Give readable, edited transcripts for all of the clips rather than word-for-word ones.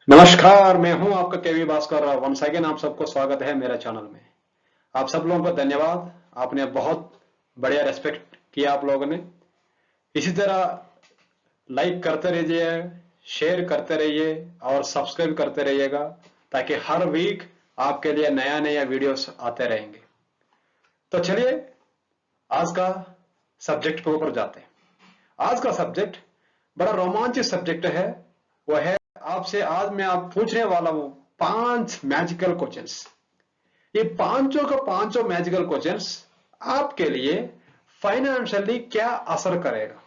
नमस्कार, मैं हूं आपका केवी भास्कर। वंस अगेन आप सबको स्वागत है मेरे चैनल में। आप सब लोगों को धन्यवाद। आपने बहुत बढ़िया रेस्पेक्ट किया आप लोगों ने। इसी तरह लाइक करते रहिए, शेयर करते रहिए और सब्सक्राइब करते रहिएगा ताकि हर वीक आपके लिए नया नया वीडियोस आते रहेंगे। तो चलिए आज का सब्जेक्ट के ऊपर जाते हैं। आज का सब्जेक्ट बड़ा रोमांचक सब्जेक्ट है। वह है आपसे आज मैं आप पूछने वाला हूं 5 मैजिकल क्वेश्चंस। ये पांचों का पांचों मैजिकल क्वेश्चंस आपके लिए फाइनेंशियली क्या असर करेगा।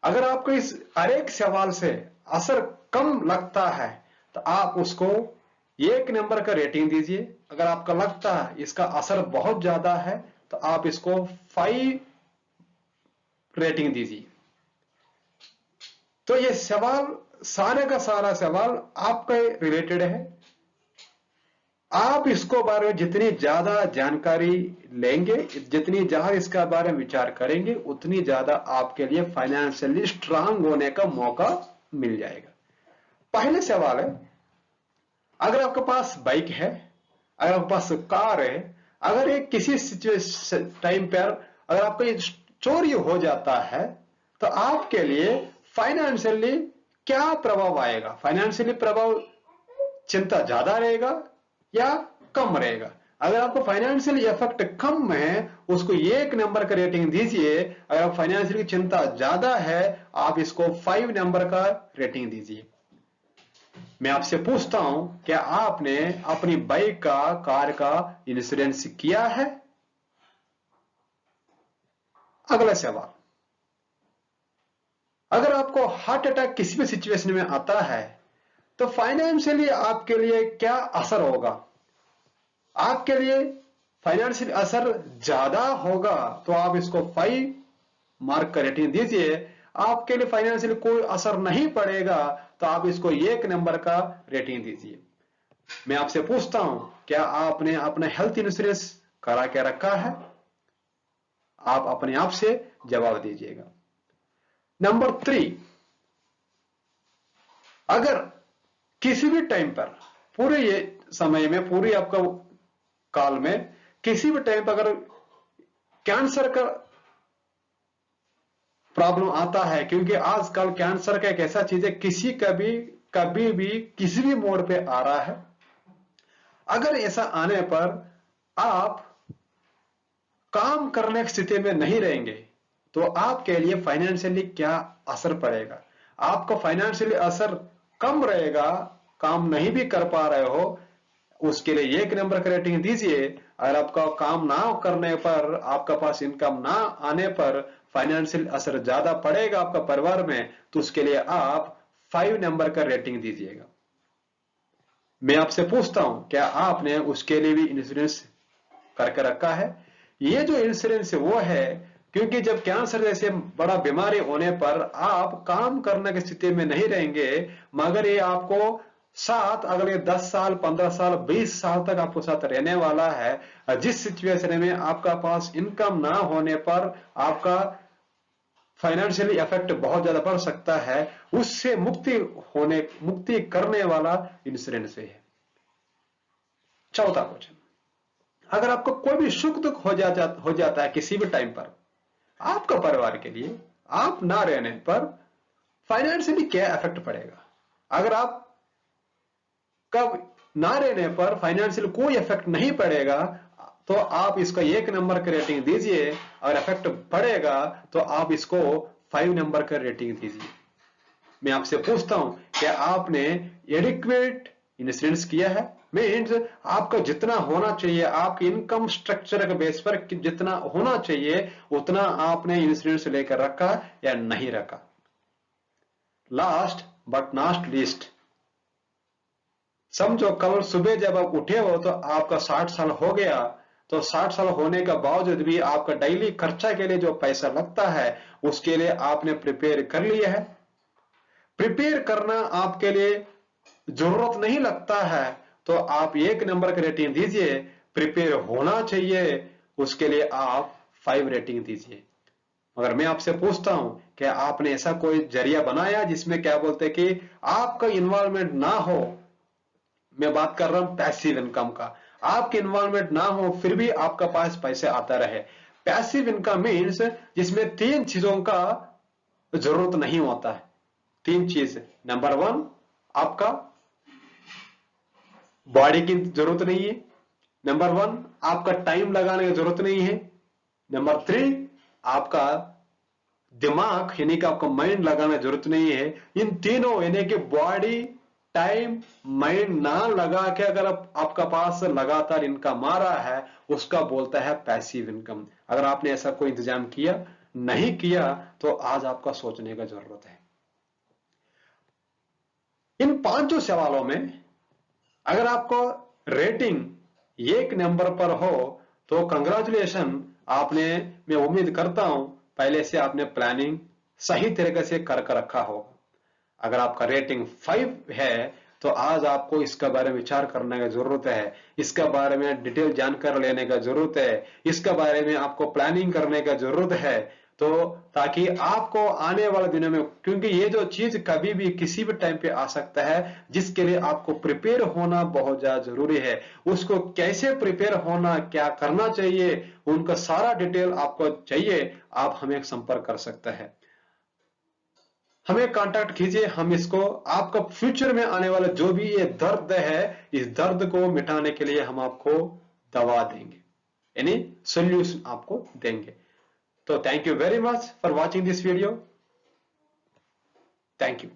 अगर आपको इस हर एक सवाल से असर कम लगता है तो आप उसको 1 नंबर का रेटिंग दीजिए। अगर आपका लगता है इसका असर बहुत ज्यादा है तो आप इसको 5 रेटिंग दीजिए। तो ये सवाल सारे का सारा सवाल आपके रिलेटेड है। आप इसको बारे में जितनी ज्यादा जानकारी लेंगे, जितनी ज्यादा इसका बारे में विचार करेंगे, उतनी ज्यादा आपके लिए फाइनेंशियली स्ट्रांग होने का मौका मिल जाएगा। पहले सवाल है, अगर आपके पास बाइक है, अगर आपके पास कार है, अगर एक किसी सिचुएशन टाइम पर अगर आपका चोरी हो जाता है तो आपके लिए फाइनेंशियली क्या प्रभाव आएगा। फाइनेंशियली प्रभाव चिंता ज्यादा रहेगा या कम रहेगा। अगर आपको फाइनेंशियल इफेक्ट कम है उसको 1 नंबर का रेटिंग दीजिए। अगर फाइनेंशियल की चिंता ज्यादा है आप इसको 5 नंबर का रेटिंग दीजिए। मैं आपसे पूछता हूं, क्या आपने अपनी बाइक का, कार का इंश्योरेंस किया है? अगला सवाल, अगर आपको हार्ट अटैक किसी भी सिचुएशन में आता है तो फाइनेंशियली आपके लिए क्या असर होगा। आपके लिए फाइनेंशियल असर ज्यादा होगा तो आप इसको 5 मार्क का रेटिंग दीजिए। आपके लिए फाइनेंशियल कोई असर नहीं पड़ेगा तो आप इसको 1 नंबर का रेटिंग दीजिए। मैं आपसे पूछता हूं, क्या आपने अपना हेल्थ इंश्योरेंस करा के रखा है? आप अपने आप से जवाब दीजिएगा। नंबर 3, अगर किसी भी टाइम पर पूरे ये समय में, पूरी आपका काल में किसी भी टाइम पर अगर कैंसर का प्रॉब्लम आता है, क्योंकि आजकल कैंसर का एक ऐसा चीज है किसी का भी कभी भी किसी भी मोड़ पे आ रहा है। अगर ऐसा आने पर आप काम करने की स्थिति में नहीं रहेंगे तो आपके लिए फाइनेंशियली क्या असर पड़ेगा। आपका फाइनेंशियली असर कम रहेगा, काम नहीं भी कर पा रहे हो, उसके लिए 1 नंबर का रेटिंग दीजिए। अगर आपका काम ना करने पर, आपका पास इनकम ना आने पर फाइनेंशियल असर ज्यादा पड़ेगा आपका परिवार में, तो उसके लिए आप 5 नंबर का रेटिंग दीजिएगा। मैं आपसे पूछता हूं, क्या आपने उसके लिए भी इंश्योरेंस करके रखा है? ये जो इंश्योरेंस है वो है क्योंकि जब कैंसर जैसे बड़ा बीमारी होने पर आप काम करने की स्थिति में नहीं रहेंगे, मगर ये आपको साथ अगले 10 साल, 15 साल, 20 साल तक आपको साथ रहने वाला है। जिस सिचुएशन में आपका पास इनकम ना होने पर आपका फाइनेंशियली इफेक्ट बहुत ज्यादा बढ़ सकता है, उससे मुक्ति करने वाला इंश्योरेंस है। चौथा क्वेश्चन, अगर आपको कोई भी सुख दुख हो जाता है किसी भी टाइम पर, आपका परिवार के लिए आप ना रहने पर फाइनेंशियली क्या इफेक्ट पड़ेगा। अगर आप कब ना रहने पर फाइनेंशियल कोई इफेक्ट नहीं पड़ेगा तो आप इसका 1 नंबर का रेटिंग दीजिए। अगर इफेक्ट पड़ेगा तो आप इसको 5 नंबर का रेटिंग दीजिए। मैं आपसे पूछता हूं, क्या आपने एडिक्वेट इंश्योरेंस किया है? मीन्स आपका जितना होना चाहिए, आपके इनकम स्ट्रक्चर के बेस पर जितना होना चाहिए उतना आपने इंश्योरेंस लेकर रखा या नहीं रखा। लास्ट बट नॉट लीस्ट, समझो कल सुबह जब आप उठे हो तो आपका 60 साल हो गया, तो 60 साल होने के बावजूद भी आपका डेली खर्चा के लिए जो पैसा लगता है उसके लिए आपने प्रिपेयर कर लिया है। प्रिपेयर करना आपके लिए जरूरत नहीं लगता है तो आप 1 नंबर का रेटिंग दीजिए। प्रिपेयर होना चाहिए उसके लिए आप 5 रेटिंग दीजिए। मगर मैं आपसे पूछता हूं कि आपने ऐसा कोई जरिया बनाया जिसमें क्या बोलते हैं कि आपका इन्वॉल्वमेंट ना हो। मैं बात कर रहा हूं पैसिव इनकम का। आपकी इन्वॉल्वमेंट ना हो फिर भी आपका पास पैसे आता रहे। पैसिव इनकम मीन्स जिसमें 3 चीजों का जरूरत नहीं होता है। 3 चीज। नंबर 1 आपका बॉडी की जरूरत नहीं है। नंबर 1 आपका टाइम लगाने की जरूरत नहीं है। नंबर 3 आपका दिमाग यानी कि आपका माइंड लगाने की जरूरत नहीं है। इन तीनों यानी कि बॉडी, टाइम, माइंड ना लगा के अगर आपका पास लगातार इनकम आ रहा है उसका बोलता है पैसिव इनकम। अगर आपने ऐसा कोई इंतजाम किया नहीं किया तो आज आपका सोचने का जरूरत है। इन 5 सवालों में अगर आपको रेटिंग 1 नंबर पर हो तो कंग्रेचुलेशन। आपने, मैं उम्मीद करता हूं पहले से आपने प्लानिंग सही तरीके से कर रखा होगा। अगर आपका रेटिंग 5 है तो आज आपको इसके बारे में विचार करने की जरूरत है। इसके बारे में डिटेल जानकारी लेने का जरूरत है। इसके बारे में आपको प्लानिंग करने का जरूरत है। तो ताकि आपको आने वाले दिनों में, क्योंकि ये जो चीज कभी भी किसी भी टाइम पे आ सकता है जिसके लिए आपको प्रिपेयर होना बहुत ज्यादा जरूरी है। उसको कैसे प्रिपेयर होना, क्या करना चाहिए, उनका सारा डिटेल आपको चाहिए, आप हमें संपर्क कर सकते हैं। हमें कांटेक्ट कीजिए। हम इसको आपका फ्यूचर में आने वाला जो भी ये दर्द है इस दर्द को मिटाने के लिए हम आपको दवा देंगे, यानी सोल्यूशन आपको देंगे। तो thank you very much for watching this video. Thank you.